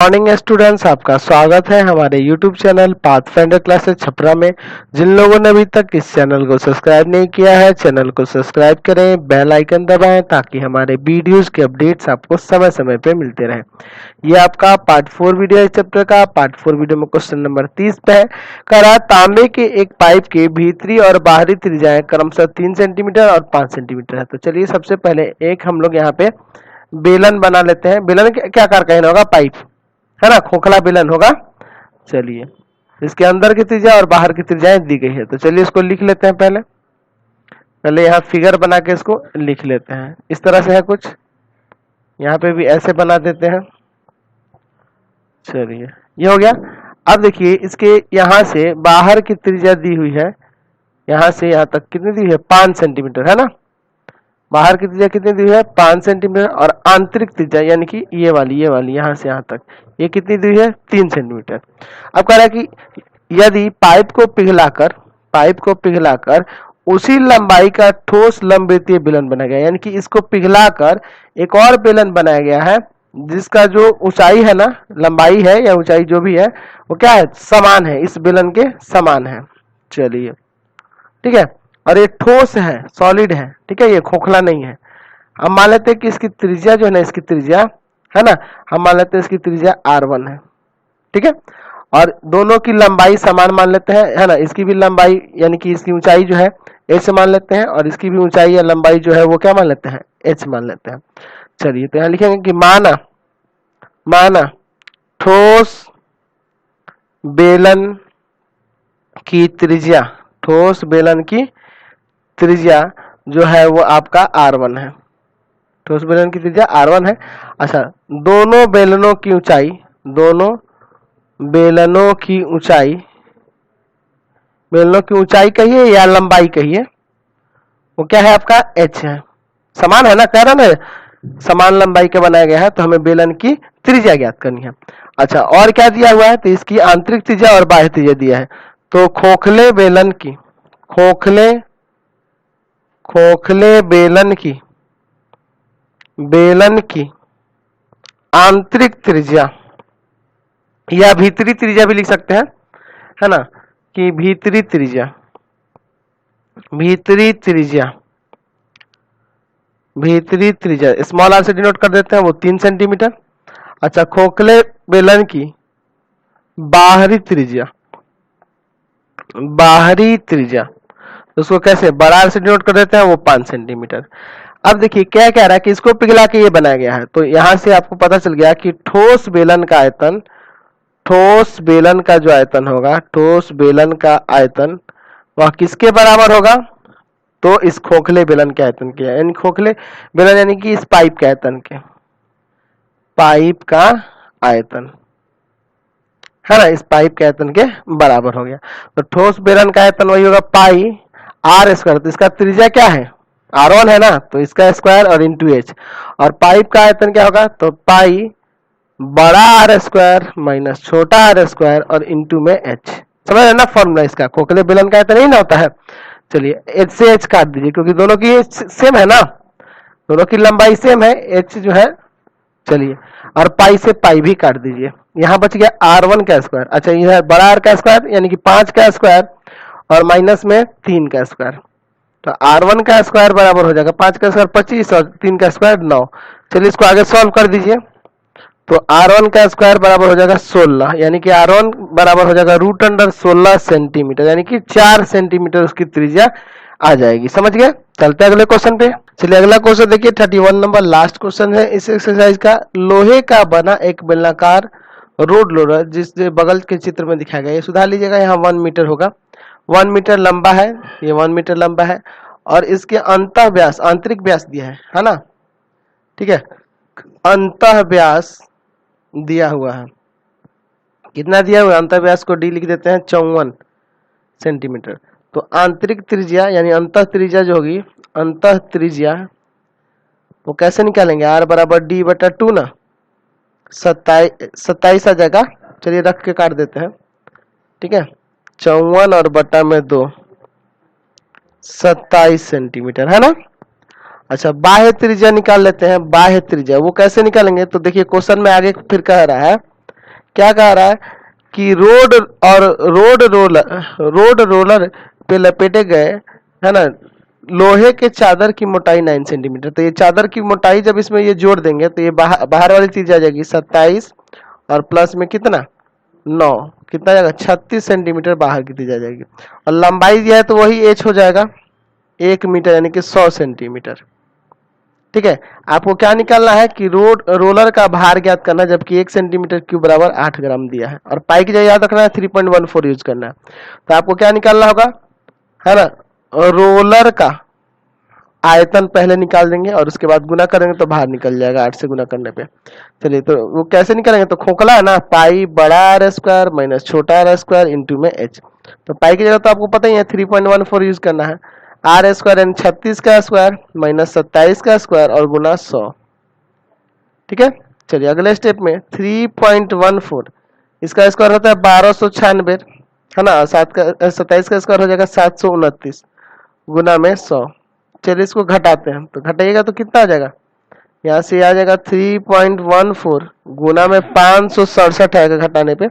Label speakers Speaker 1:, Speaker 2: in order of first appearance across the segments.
Speaker 1: Morning students, आपका स्वागत है हमारे YouTube channel pathfinder classes Chhapra में। जिन लोगों ने अभी तक इस चैनल को सब्सक्राइब नहीं किया है, चैनल को सब्सक्राइब करें, बेल आइकन दबाएं ताकि हमारे वीडियोस के अपडेट्स आपको समय समय पे मिलते रहें। ये आपका पार्ट 4 वीडियो है चैप्टर का। पार्ट 4 वीडियो में क्वेश्चन नंबर 30 पे है। कह रहा तांबे के एक पाइप के भीतरी और बाहरी त्रिज्याएं क्रमशः 3 सेंटीमीटर और 5 सेंटीमीटर है। तो चलिए सबसे पहले एक हम लोग यहाँ पे बेलन बना लेते हैं। बेलन क्या आकार का होगा? पाइप है ना, खोखला बेलन होगा। चलिए इसके अंदर की त्रिज्या और बाहर की त्रिज्याएं दी गई है, तो चलिए इसको लिख लेते हैं। पहले यहाँ फिगर बना के इसको लिख लेते हैं। इस तरह से है कुछ, यहाँ पे भी ऐसे बना देते हैं। चलिए ये हो गया। अब देखिए इसके यहाँ से बाहर की त्रिज्या दी हुई है, यहाँ से यहाँ तक कितनी दी हुई है? 5 सेंटीमीटर है ना। बाहर की त्रिज्या कितनी दी हुई है? 5 सेंटीमीटर। और आंतरिक त्रिज्या यानी कि ये वाली यहाँ से यहाँ तक ये कितनी दी हुई है? 3 सेंटीमीटर। अब कह रहा है कि यदि पाइप को पिघलाकर उसी लंबाई का ठोस लंबवृत्तीय बेलन बनाया गया, यानी कि इसको पिघलाकर एक और बेलन बनाया गया है जिसका जो ऊंचाई है ना, लंबाई है या ऊंचाई जो भी है वो क्या है? समान है, इस बेलन के समान है। चलिए ठीक है। और ये ठोस है, सॉलिड है, ठीक है, ये खोखला नहीं है। हम मान लेते हैं कि इसकी त्रिज्या जो है ना, इसकी त्रिज्या है ना, हम मान लेते हैं इसकी त्रिज्या R1 है, ठीक है। और दोनों की लंबाई समान मान लेते हैं, है ना। इसकी भी लंबाई यानी कि इसकी ऊंचाई जो है h मान लेते हैं, और इसकी भी ऊंचाई या लंबाई जो है वो क्या मान लेते हैं? h मान लेते हैं। चलिए तो यहाँ लिखेंगे कि माना ठोस बेलन की त्रिज्या, ठोस बेलन की त्रिज्या जो है वो आपका R1 है। ठोस बेलन की त्रिज्या R1 है। अच्छा, दोनों बेलनों की ऊंचाई कहिए या लंबाई कहिए, वो क्या है? आपका h है। समान है ना, कह रहा ना समान लंबाई का बनाया गया है, तो हमें बेलन की त्रिज्या ज्ञात करनी है। अच्छा, और क्या दिया हुआ है? तो इसकी आंतरिक त्रिज्या और बाह्य त्रिज्या दिया है। तो खोखले बेलन की आंतरिक त्रिज्या या भीतरी त्रिज्या भी लिख सकते हैं, है ना, कि भीतरी त्रिज्या स्मॉल आर से डिनोट कर देते हैं, वो 3 सेंटीमीटर। अच्छा, खोखले बेलन की बाहरी त्रिज्या उसको कैसे बड़ा आर से डिनोट कर देते हैं, वो 5 सेंटीमीटर। अब देखिए क्या कह रहा है कि इसको पिघला के ये बनाया गया है। तो यहां से आपको पता चल गया कि ठोस बेलन का जो आयतन होगा, ठोस बेलन का आयतन वह किसके बराबर होगा? तो इस खोखले बेलन के आयतन के, यानी खोखले बेलन यानी कि इस पाइप के आयतन के, पाइप का आयतन है ना, इस पाइप के आयतन के बराबर हो गया। तो ठोस बेलन का आयतन वही होगा पाई आर स्क्वायर। तो इसका त्रिज्या क्या है? R1 है ना, तो इसका स्क्वायर और इंटू h। और पाइप का आयतन क्या होगा? तो पाई बड़ा आर स्क्वायर माइनस छोटा आर स्क्वायर और इंटू में h। समझ रहे ना फॉर्मूला इसका? खोखले बेलन का आयतन नहीं ना होता है। चलिए h से h काट दीजिए, क्योंकि दोनों की सेम है ना, दोनों की लंबाई सेम है, h जो है। चलिए, और पाई से पाई भी काट दीजिए, यहाँ बच गया R1 का स्क्वायर। अच्छा, यह है बड़ा आर का स्क्वायर यानी कि 5 का स्क्वायर और माइनस में 3 का स्क्वायर। तो R1 का स्क्वायर बराबर हो जाएगा 5 का स्क्वायर 25 और 3 का स्क्वायर 9। चलिए इसको आगे सॉल्व कर दीजिए। तो R1 का स्क्वायर बराबर हो जाएगा 16, यानी कि R1 बराबर हो जाएगा √16 सेंटीमीटर, यानी कि 4 सेंटीमीटर उसकी त्रिज्या आ जाएगी। समझ गए? चलते हैं अगले क्वेश्चन पे। चलिए अगला क्वेश्चन देखिए, 31 नंबर लास्ट क्वेश्चन है इस एक्सरसाइज का। लोहे का बना एक बेलनाकार रोड लोडर जिस बगल के चित्र में दिखाया गया, ये सुधार लीजिएगा, यहाँ 1 मीटर होगा, 1 मीटर लंबा है, ये 1 मीटर लंबा है। और इसके अंतः व्यास, आंतरिक व्यास दिया है ना, ठीक है। अंतः व्यास दिया हुआ है, कितना दिया हुआ है? अंतः व्यास को डी लिख देते हैं 54 सेंटीमीटर। तो आंतरिक त्रिज्या यानी अंतः त्रिज्या जो होगी, अंतः त्रिज्या वो कैसे निकालेंगे? R बराबर D बटा 2 ना, 27 आ जाएगा। चलिए रख के काट देते हैं, ठीक है। 54 और बटा में 2, 27 सेंटीमीटर है ना। अच्छा, बाह्य त्रिज्या निकाल लेते हैं। बाह्य त्रिज्या वो कैसे निकालेंगे? तो देखिए क्वेश्चन में आगे फिर कह रहा है क्या कह रहा है कि रोड रोलर पे लपेटे गए, है ना, लोहे के चादर की मोटाई 9 सेंटीमीटर। तो ये चादर की मोटाई जब इसमें ये जोड़ देंगे तो ये बाहर वाली चीज आ जाएगी 27 और प्लस में कितना 9, कितना जाएगा 36 सेंटीमीटर बाहर की चीज आ जाएगी। और लंबाई दिया है तो वही एच हो जाएगा 1 मीटर यानी कि 100 सेंटीमीटर। ठीक है, आपको क्या निकालना है कि रोलर का भार ज्ञात करना है, जबकि 1 सेंटीमीटर क्यूब बराबर 8 ग्राम दिया है और पाई की जगह याद रखना है 3.14 यूज करना है। तो आपको क्या निकालना होगा, है ना, रोलर का आयतन पहले निकाल देंगे और उसके बाद गुना करेंगे तो बाहर निकल जाएगा 8 से गुना करने पे। चलिए तो वो कैसे निकालेंगे, तो खोखला है ना, पाई बड़ा आर स्क्वायर माइनस छोटा आर स्क्वायर इंटू में एच। तो पाई की जगह तो आपको पता ही है 3.14 यूज करना है, आर स्क्वायर यानी 36 का स्क्वायर माइनस 27 का स्क्वायर और गुना 100। ठीक है, चलिए अगले स्टेप में 3.14 इसका स्क्वायर होता है 1296, है ना, 27 का स्क्वायर हो जाएगा 729 गुना में 100। चलिए इसको घटाते हैं, तो घटाइएगा तो कितना आ जाएगा, यहाँ से आ जाएगा 3.14 गुना में 567 आएगा घटाने पे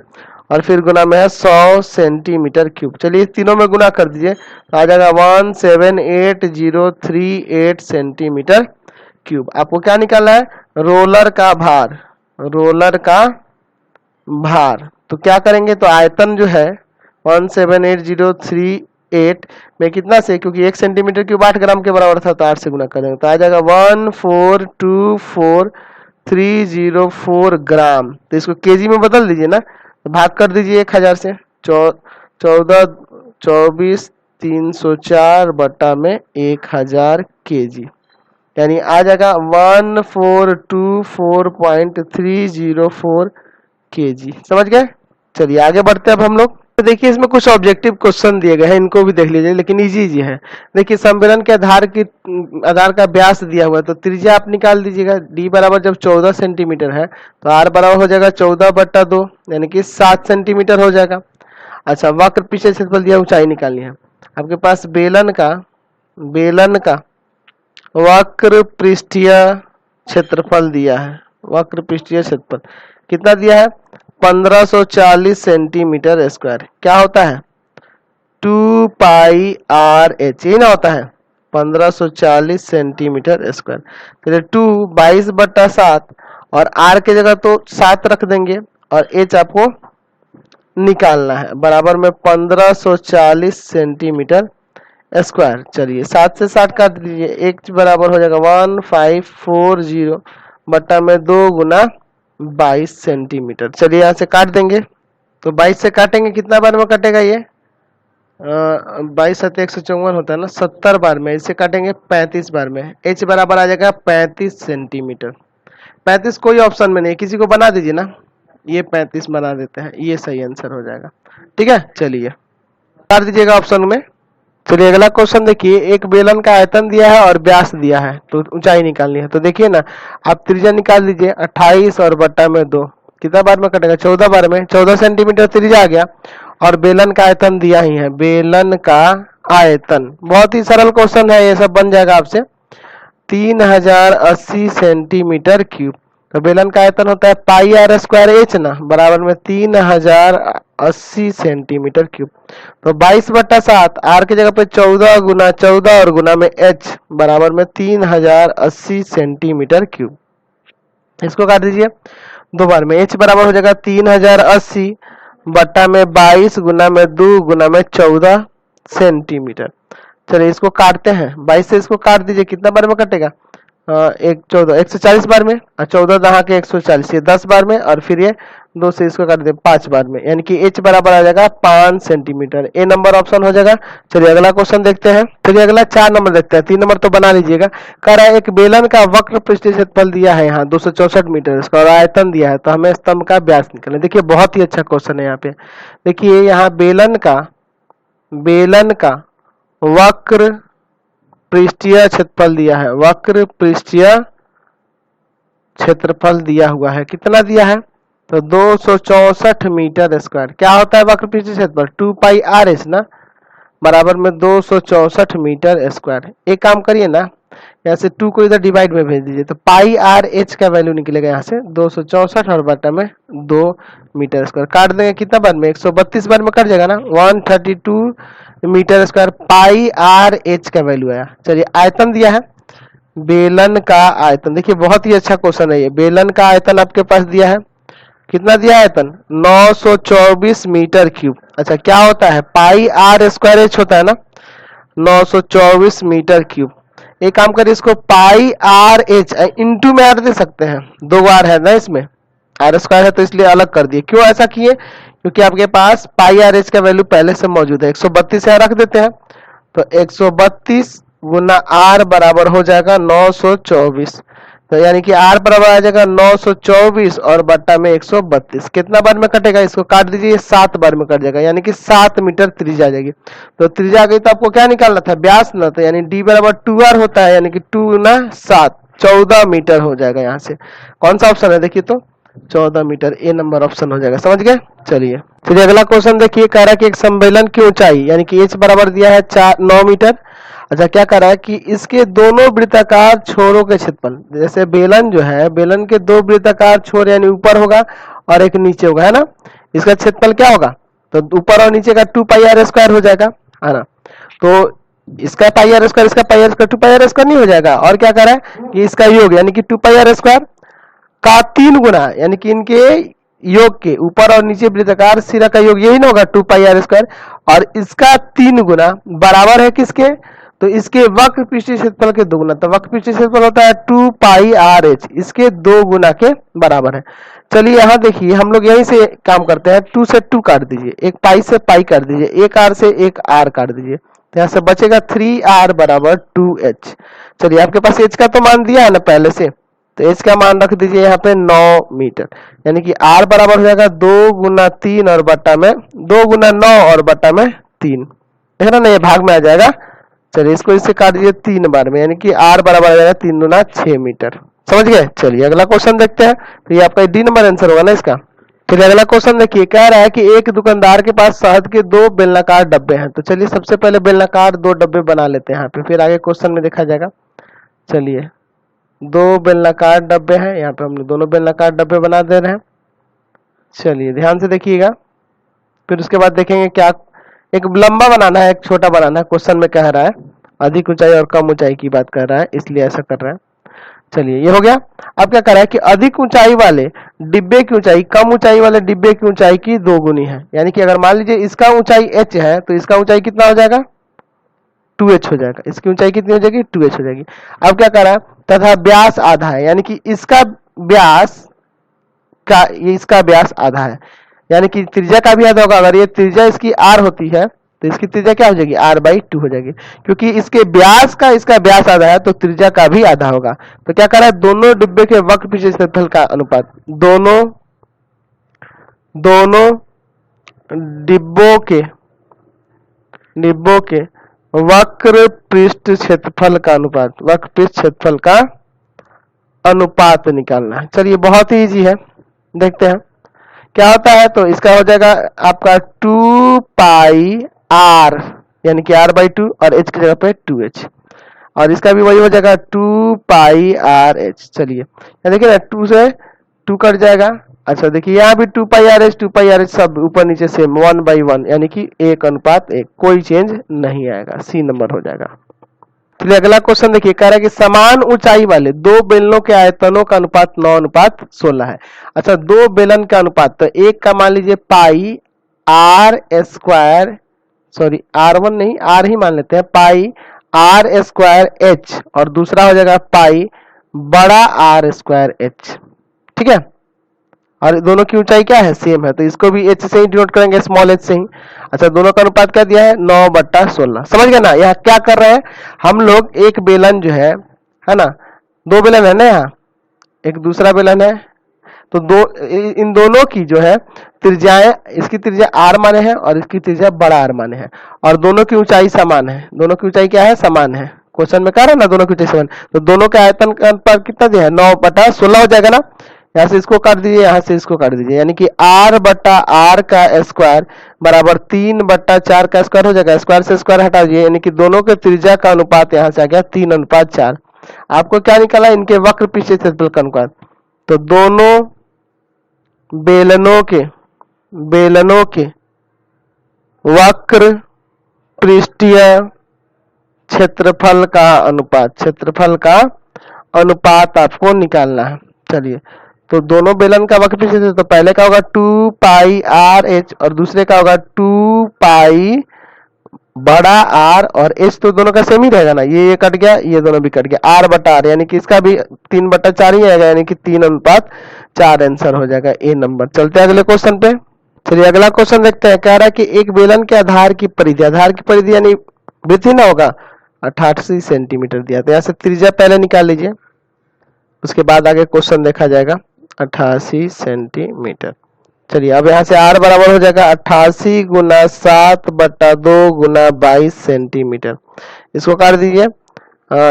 Speaker 1: और फिर गुना में है 100 सेंटीमीटर क्यूब। चलिए तीनों में गुना कर दीजिए तो आ जाएगा 178038 सेंटीमीटर क्यूब। आपको क्या निकालना है, रोलर का भार, रोलर का भार। तो क्या करेंगे, तो आयतन जो है 178038 में कितना से, क्योंकि 1 सेंटीमीटर क्यूब 8 ग्राम के बराबर था तो 8 से गुना करेंगे तो आ जाएगा 1424304 ग्राम। तो इसको केजी में बदल दीजिए ना, तो भाग कर दीजिए 1000 से, 14 बटा में 1000 केजी, यानी आ जाएगा 1424.304 केजी। समझ गए। चलिए आगे बढ़ते हैं अब हम लोग। तो देखिए इसमें कुछ ऑब्जेक्टिव क्वेश्चन दिए गए हैं, इनको भी देख लीजिए, लेकिन इजी है। देखिए सम्मेलन के आधार का व्यास दिया हुआ है, तो त्रिज्या आप निकाल दीजिएगा। डी बराबर जब 14 सेंटीमीटर है तो आर बराबर हो जाएगा 14/2 यानी कि 7 सेंटीमीटर हो जाएगा। अच्छा, वक्र पीछे क्षेत्रफल दिया, ऊंचाई निकालनी है। आपके पास बेलन का वक्र पृष्ठीय क्षेत्रफल दिया है। वक्र पृष्ठीय क्षेत्रफल कितना दिया है, 1540 सेंटीमीटर स्क्वायर। क्या होता है 2 पाई आर एच, ये ना होता है 1540 सेंटीमीटर स्क्वायर। चलिए 2 22/7 और आर के जगह तो 7 रख देंगे और एच आपको निकालना है, बराबर में 1540 सेंटीमीटर स्क्वायर। चलिए 7 से 60 काट दीजिए, एक बराबर हो जाएगा 1540 बटा में 2 गुना 22 सेंटीमीटर। चलिए यहाँ से काट देंगे, तो 22 से काटेंगे कितना बार में कटेगा ये, 22 7 154 होता है ना, 70 बार में। इससे काटेंगे 35 बार में। एच बराबर आ जाएगा 35 सेंटीमीटर। 35 कोई ऑप्शन में नहीं, किसी को बना दीजिए ना, ये 35 बना देते हैं, ये सही आंसर हो जाएगा। ठीक है, चलिए काट दीजिएगा ऑप्शन में। चलिए अगला क्वेश्चन देखिए, एक बेलन का आयतन दिया है और व्यास दिया है, तो ऊंचाई निकालनी है। तो देखिए ना, आप त्रिज्या निकाल लीजिए 28 और बटा में 2, कितना बार में कटेगा 14 बार में। 14 सेंटीमीटर त्रिज्या आ गया और बेलन का आयतन दिया ही है, बेलन का आयतन बहुत ही सरल क्वेश्चन है, ये सब बन जाएगा आपसे 3080 सेंटीमीटर क्यूब। तो बेलन का आयतन होता है पाई आर स्क्वायर एच ना, बराबर में 3080 सेंटीमीटर क्यूब। तो 22/7 आर की जगह पे 14 गुना 14 और गुना में एच बराबर में 3080 सेंटीमीटर क्यूब। इसको काट दीजिए दो बार में, एच बराबर हो जाएगा 3080 बटा में 22 गुना में 2 गुना में 14 सेंटीमीटर। चलिए इसको काटते हैं, 22 से इसको काट दीजिए, कितना बार में कटेगा, 140 बार में, 14 दहा के 140, ये 10 बार में, और फिर ये 2 से इसको काट दे 5 बार में, यानी कि h बराबर आ जाएगा 5 सेंटीमीटर। ए नंबर ऑप्शन हो जाएगा। चलिए अगला क्वेश्चन देखते हैं। चलिए अगला 4 नंबर देखते हैं, 3 नंबर तो बना लीजिएगा। कह रहा है एक बेलन का वक्र पृष्ठीय क्षेत्रफल दिया है यहाँ 264 मीटर, इसका और आयतन दिया है, तो हमें स्तंभ का व्यास निकालना। देखिए बहुत ही अच्छा क्वेश्चन है यहाँ पे। देखिए यहाँ बेलन का वक्र पृष्ठीय क्षेत्रफल दिया है, वक्र पृष्ठीय क्षेत्रफल दिया हुआ है, कितना दिया है, तो 264 मीटर स्क्वायर। क्या होता है वक्र पृष्ठीय क्षेत्रफल, 2 पाई आर एच ना, बराबर में 264 मीटर स्क्वायर। एक काम करिए ना, यहाँ से 2 को इधर डिवाइड में भेज दीजिए, तो पाई आर एच का वैल्यू निकलेगा यहाँ से 264 और बटा में 2 मीटर स्क्वायर। काट देंगे कितना बार में, 132 बार में कट जाएगा ना, 132 metre square pi r h का वैल्यू आया। चलिए आयतन दिया है, बेलन का आयतन, देखिए बहुत ही अच्छा क्वेश्चन है ये। बेलन का आयतन आपके पास दिया है, कितना दिया आयतन, 924 मीटर क्यूब। अच्छा क्या होता है, पाई आर स्क्वायर एच होता है ना, 924 मीटर क्यूब। एक काम करिए, इसको पाई आर एच इंटू में आर दे सकते हैं, 2 आर है ना इसमें, आर स्क्वायर है तो इसलिए अलग कर दिए। क्यों ऐसा किए, क्योंकि आपके पास पाई आर एच का वैल्यू पहले से मौजूद है। 132 यहाँ रख देते हैं, तो 132 गुना आर बराबर हो जाएगा 924, तो यानी कि आर बराबर आ जाएगा 924 और बट्टा में 132। कितना बार में कटेगा, इसको काट दीजिए, 7 बार में कट जाएगा, यानी कि 7 मीटर त्रिज्या आ जाएगी। तो त्रिज्या आ गई तो आपको क्या निकालना था, व्यास ना, तो यानी डी बराबर 2r होता है, यानी कि 2 गुना 7 14 मीटर हो जाएगा। यहाँ से कौन सा ऑप्शन है, देखिए तो 14 मीटर, ए नंबर ऑप्शन हो जाएगा। समझ गए। चलिए फिर अगला क्वेश्चन देखिए, कह रहा है कि एक संबेलन की ऊंचाई यानी कि एच बराबर दिया है 9 मीटर। अच्छा क्या कर रहा है कि इसके दोनों वृत्ताकार छोरों के क्षेत्रफल, जैसे बेलन जो है, बेलन के 2 वृत्ताकार छोर यानी ऊपर होगा और एक नीचे होगा, है ना, इसका क्षेत्रफल क्या होगा, तो ऊपर और नीचे का 2 पाई आर स्क्वायर हो जाएगा, है ना। तो इसका पाई आर स्क्वायर, इसका pi r square, 2 pi r square नहीं हो जाएगा, और क्या कर रहा है कि इसका योग यानी कि 2 पाई आर स्क्वायर का 3 गुना, यानी कि इनके योग के ऊपर और नीचे वृत्ताकार सिरा का योग यही ना होगा 2 पाई आर स्क्वायर, और इसका 3 गुना बराबर है किसके, तो इसके वक्र पृष्ठीय क्षेत्रफल के 2 गुना। तो वक्र पृष्ठीय क्षेत्रफल होता है 2 पाई आर एच, इसके 2 गुना के बराबर है। चलिए यहाँ देखिए, हम लोग यहीं से काम करते हैं, 2 से 2 काट दीजिए, एक पाई से पाई काट दीजिए, एक आर से एक आर काट दीजिए, तो यहाँ से बचेगा 3r बराबर 2h। चलिए आपके पास h का तो मान दिया है ना पहले से, तो h का मान रख दीजिए यहाँ पे 9 मीटर, यानी कि r बराबर हो जाएगा 2 गुना 3 और बट्टा में 2 गुना 9 और बट्टा में 3, देख रहे ना, ये भाग में आ जाएगा। चलिए इसको इससे काट दीजिए 3 बार में, यानी कि r बराबर आ जाएगा 3 गुना 6 मीटर। समझ गए। चलिए अगला क्वेश्चन देखते हैं, तो ये आपका डी नंबर आंसर होगा ना इसका। फिर अगला क्वेश्चन देखिए, कह रहा है कि एक दुकानदार के पास शहद के 2 बेलनाकार डब्बे हैं। तो चलिए सबसे पहले बेलनाकार 2 डब्बे बना लेते हैं यहाँ पे, फिर आगे क्वेश्चन में देखा जाएगा। चलिए 2 बेलनाकार डब्बे हैं, यहाँ पे हमने दोनों बेलनाकार डब्बे बना दे रहे हैं। चलिए ध्यान से देखिएगा, फिर उसके बाद देखेंगे क्या, एक लंबा बनाना है, एक छोटा बनाना है। क्वेश्चन में कह रहा है अधिक ऊंचाई और कम ऊंचाई की बात कर रहा है, इसलिए ऐसा कर रहा है। चलिए ये हो गया। अब क्या कर रहा है कि अधिक ऊंचाई वाले डिब्बे की ऊंचाई कम ऊंचाई वाले डिब्बे की ऊंचाई की 2 गुनी है, यानी कि अगर मान लीजिए इसका ऊंचाई h है तो इसका ऊंचाई कितना हो जाएगा, 2h हो जाएगा। इसकी ऊंचाई कितनी हो जाएगी, 2h हो जाएगी। अब क्या कर रहा है, तथा व्यास आधा है, यानी कि इसका व्यास का, इसका व्यास आधा है, यानी कि त्रिज्या का भी आधा होगा। अगर ये त्रिज्या इसकी r होती है तो इसकी त्रिज्या क्या हो जाएगी, r/2 हो जाएगी, क्योंकि इसके व्यास का इसका व्यास आधा है तो त्रिज्या का भी आधा होगा। तो क्या कर रहा है, दोनों डिब्बे के वक्र पृष्ठीय क्षेत्रफल का अनुपात, दोनों डिब्बों के वक्र पृष्ठ क्षेत्रफल का अनुपात, वक्र पृष्ठ क्षेत्रफल का अनुपात निकालना है। चलिए बहुत ही इजी है, देखते हैं क्या होता है। तो इसका हो जाएगा आपका 2 पाई r, यानी कि r/2 और h की जगह पे 2h, और इसका भी वही हो जाएगा 2 पाई r/h। चलिए देखिए ना, 2 से 2 कट जाएगा। अच्छा देखिए यहाँ भी 2 पाई r/h 2 पाई r/h सब ऊपर नीचे सेम 1/1, यानी कि 1:1, कोई चेंज नहीं आएगा, सी नंबर हो जाएगा। फिर अगला क्वेश्चन देखिए, कह रहा है कि समान ऊंचाई वाले 2 बेलनों के आयतनों का अनुपात 9:16 है। अच्छा 2 बेलन का अनुपात, तो एक का मान लीजिए पाई आर स्क्वायर, सॉरी r1 नहीं, r ही मान लेते हैं, पाई r स्क्वायर h, और दूसरा हो जाएगा पाई बड़ा r स्क्वायर h, ठीक है। और दोनों की ऊंचाई क्या है, सेम है, तो इसको भी h से ही डिनोट करेंगे, स्मॉल h से ही। अच्छा दोनों का अनुपात क्या दिया है, 9/16। समझ गए ना। यहाँ क्या कर रहे हैं हम लोग, एक बेलन जो है ना, 2 बेलन है ना, यहाँ एक दूसरा बेलन है, तो इन दोनों की जो है त्रिज्याएं, इसकी त्रिज्या r माने हैं और इसकी त्रिज्या बड़ा R माने हैं, और दोनों की ऊंचाई समान है। दोनों की ऊंचाई क्या है, समान है। क्वेश्चन में कह रहा है ना दोनों की ऊंचाई समान, तो दोनों के आयतन का अनुपात कितना दिया है, 9/16 हो जाएगा ना। यहाँ से इसको काट दीजिए, यहाँ से इसको काट दीजिए, यानी कि r/r का स्क्वायर बराबर 3/4 का स्क्वायर हो जाएगा। स्क्वायर से स्क्वायर हटा दीजिए, यानी कि दोनों के त्रिज्या का अनुपात यहाँ से आ गया 3:4। आपको क्या निकाला, इनके वक्र पृष्ठीय क्षेत्रफल का अनुपात। तो दोनों बेलनों के वक्र पृष्ठीय क्षेत्रफल का अनुपात आपको निकालना है। चलिए, तो दोनों बेलन का वक्र पृष्ठीय, तो पहले का होगा 2 पाई आर एच और दूसरे का होगा 2 पाई बड़ा आर और एच, तो दोनों का सेम ही रहेगा ना, ये कट गया, ये दोनों भी कट गया, आर बटा आर, यानी कि इसका भी 3/4 ही आएगा, यानी कि 3:4 आंसर हो जाएगा ए नंबर। चलते हैं अगले क्वेश्चन पे। चलिए अगला क्वेश्चन देखते हैं। कह रहा है कि एक बेलन के आधार की परिधि यानी वृद्धि ना होगा 88 सेंटीमीटर दिया, तो यहाँ से त्रिज्या पहले निकाल लीजिए, उसके बाद आगे क्वेश्चन देखा जाएगा। 88 सेंटीमीटर। चलिए अब यहाँ से r बराबर हो जाएगा 88 गुना 7/2 गुना 22 सेंटीमीटर। इसको काट दीजिए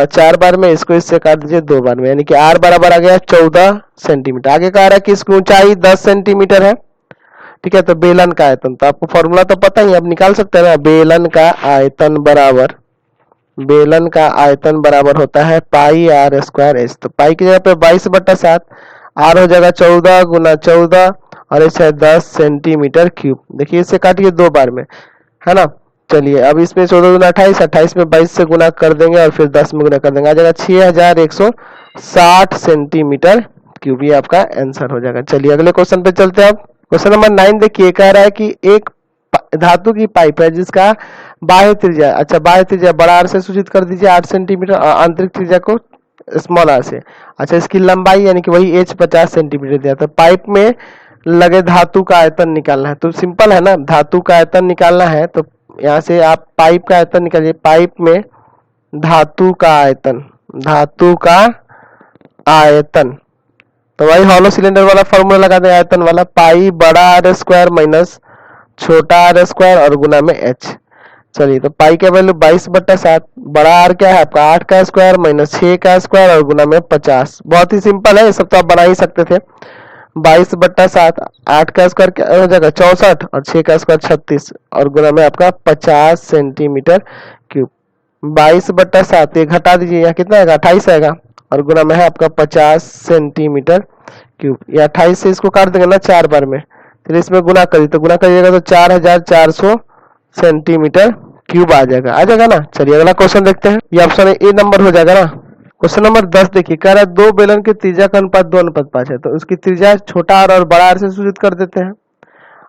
Speaker 1: 4 बार में, इसको इससे काट दीजिए 2 बार में, यानी कि r बराबर आ गया 14 सेंटीमीटर। आगे कह रहा है कि इसकी ऊंचाई 10 सेंटीमीटर है। ठीक है, तो बेलन का आयतन, तो आपको फॉर्मूला तो पता ही है, आप निकाल सकते हैं ना। बेलन का आयतन बराबर होता है पाई आर स्क्वायर एच। तो पाई की जगह पे 22/7, आर हो जाएगा 14 गुना 14 और एच है 10 सेंटीमीटर क्यूब। देखिए इसे काटिए 2 बार में, है ना। चलिए अब इसमें 14 गुना 28, 28 में 22 से गुना कर देंगे और फिर 10 में गुना कर देंगे, आ जाएगा 6160 सेंटीमीटर क्यूब। ये आपका आंसर हो जाएगा। चलिए अगले क्वेश्चन पे चलते हैं। अब क्वेश्चन नंबर 9 देखिए, कह रहा है कि एक धातु की पाइप है जिसका बाह्य त्रिज्या, अच्छा बाह्य त्रिज्या बड़ा आर से सूचित कर दीजिए 8 सेंटीमीटर और आंतरिक त्रिज्या को स्मॉल आर से। अच्छा इसकी लंबाई यानी कि वही एच 50 सेंटीमीटर दिया। तो पाइप में लगे धातु का आयतन निकालना है, तो सिंपल है ना, धातु का आयतन निकालना है, तो यहाँ से आप पाइप का आयतन निकालिए। पाइप में धातु का आयतन, तो वही हॉलो सिलेंडर वाला फॉर्मूला लगा दें, आयतन वाला, पाई बड़ा आर स्क्वायर माइनस छोटा आर स्क्वायर और गुना में एच। चलिए तो पाई का वैल्यू 22/7, बड़ा आर क्या है आपका 8 का स्क्वायर माइनस 6 का स्क्वायर और गुना में 50। बहुत ही सिंपल है, ये सब तो आप बना ही सकते थे। 22/7, 8 का स्क्वायर क्या हो जाएगा 64 और 6 का स्क्वायर 36 और गुना में आपका 50 सेंटीमीटर क्यूब। 22/7 ये घटा दीजिए, यहाँ कितना आएगा 28 आएगा और गुना में है आपका 50 सेंटीमीटर क्यूब। ये 28 से इसको काट देंगे ना 4 बार में, फिर इसमें गुना करिए, तो गुना करिएगा तो 4400 सेंटीमीटर क्यूब आ जाएगा ना। चलिए अगला क्वेश्चन देखते हैं, ये ऑप्शन ए नंबर हो जाएगा ना। क्वेश्चन नंबर 10 देखिए, कह रहा है दो बेलन की त्रिज्या का अनुपात 2:5 है, तो उसकी त्रिज्या छोटा आर और बड़ा आर से सूचित कर देते हैं।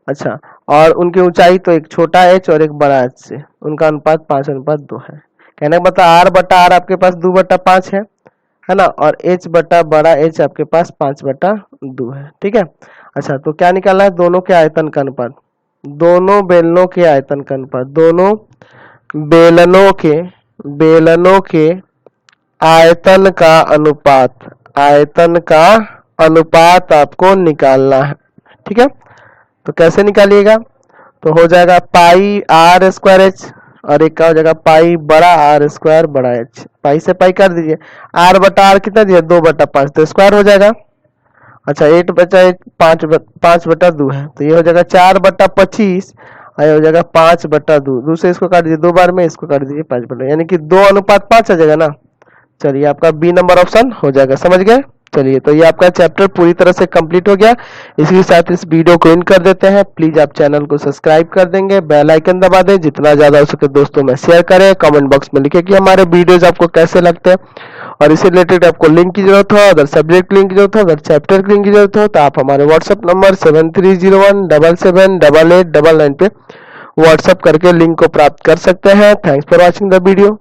Speaker 1: अच्छा, और उनकी ऊंचाई तो एक छोटा एच और एक बड़ा एच से, उनका अनुपात 5:2 है। कहने का मतलब आर बटा आर आपके पास 2/5 है ना, और एच बटा बड़ा एच आपके पास 5/2 है। ठीक है, अच्छा तो क्या निकालना है, दोनों के आयतन का अनुपात, दोनों बेलनों के आयतन का अनुपात, दोनों बेलनों के आयतन का अनुपात आपको निकालना है। ठीक है, तो कैसे निकालिएगा, तो हो जाएगा पाई आर स्क्वायर एच और एक का हो जाएगा पाई बड़ा आर स्क्वायर बड़ा एच। पाई से पाई कर दीजिए, आर बटा आर कितना दिया 2/5, तो स्क्वायर हो जाएगा। अच्छा 8 बचा 5/2 है, तो ये हो जाएगा 4/25 और ये हो जाएगा 5/2। दूसरे इसको काट दीजिए 2 बार में, इसको काट दीजिए 5/2, यानी कि 2:5 आ जाएगा ना। चलिए आपका बी नंबर ऑप्शन हो जाएगा, समझ गए। चलिए तो ये आपका चैप्टर पूरी तरह से कंप्लीट हो गया। इसी के साथ इस वीडियो को एंड कर देते हैं। प्लीज आप चैनल को सब्सक्राइब कर देंगे, बेल आइकन दबा दें, जितना ज्यादा हो सके दोस्तों में शेयर करें, कमेंट बॉक्स में लिखें कि हमारे वीडियोज आपको कैसे लगते हैं और इसी रिलेटेड आपको लिंक की जरूरत हो, अगर सब्जेक्ट लिंक की जरूरत हो, अगर चैप्टर की लिंक की जरूरत हो, तो आप हमारे व्हाट्सएप नंबर 7301778899 पे व्हाट्सएप करके लिंक को प्राप्त कर सकते हैं। Thanks for watching the video.